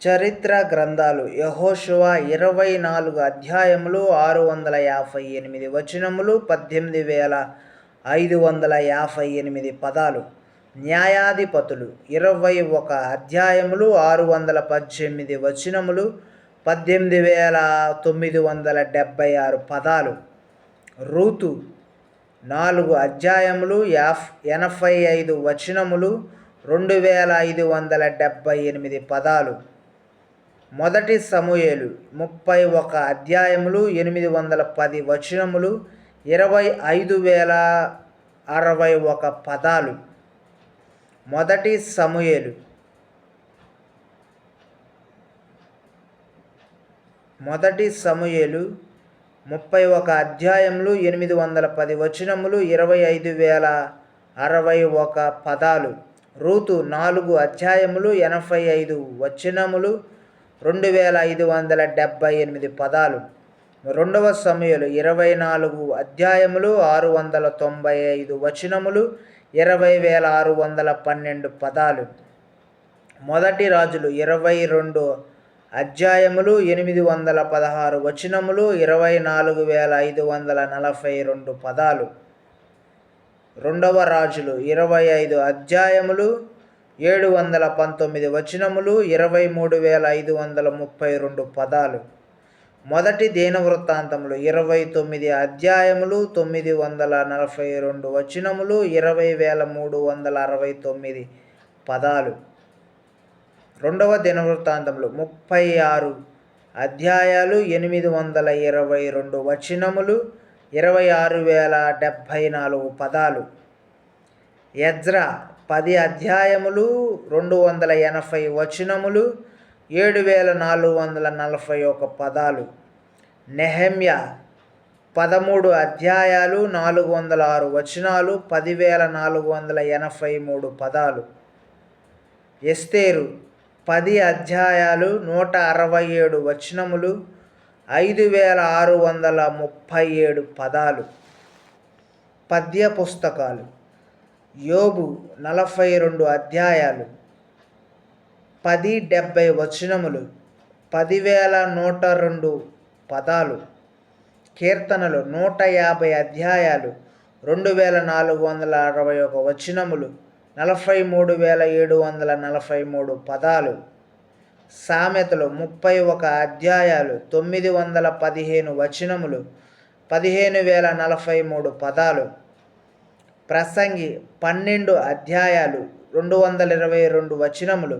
చరిత్ర గ్రంథాలు యెహోషువ 24 అధ్యాయములు 658 వచనములు 18,558 పదాలు. న్యాయాధిపతులు 21 అధ్యాయములు 618 వచనములు 18,976 పదాలు. రూతు 4 అధ్యాయములు 85 వచనములు 2,578 పదాలు. మొదటి సమూయేలు 31 అధ్యాయములు 810 వచనములు 25,061 పదాలు. మొదటి సమూయేలు 31 అధ్యాయములు 810 వచనములు 25,061 పదాలు. రూతు 4 అధ్యాయములు 85 వచనములు 2,578 పదాలు. రెండవ సమూయేలు 24 అధ్యాయములు 695 వచనములు 20,612 పదాలు. మొదటి రాజులు 22 అధ్యాయములు 816 వచనములు 24,542 పదాలు. రెండవ రాజులు 25 అధ్యాయములు 719 వచనములు 23,532 పదాలు. మొదటి దినవృత్తాంతములు 29 అధ్యాయములు 942 వచనములు 20,369 పదాలు. రెండవ దినవృత్తాంతములు 36 అధ్యాయాలు 822 వచనములు 26,074 పదాలు. ఎజ్రా 10 అధ్యాయములు 280 వచనములు 7,441 పదాలు. నెహెమ్యా 13 అధ్యాయాలు 406 వచనాలు 10,483 పదాలు. ఎస్తేరు 10 అధ్యాయాలు 167 వచనములు 5,637 పదాలు. పద్య పుస్తకాలు యోబు 42 అధ్యాయాలు 1070 వచనములు 10,102 పదాలు. కీర్తనలు 150 అధ్యాయాలు 2,461 వచనములు 43,743 పదాలు. సామెతలు 31 అధ్యాయాలు 915 వచనములు 15,043 పదాలు. ప్రసంగి 12 అధ్యాయాలు 222 వచనములు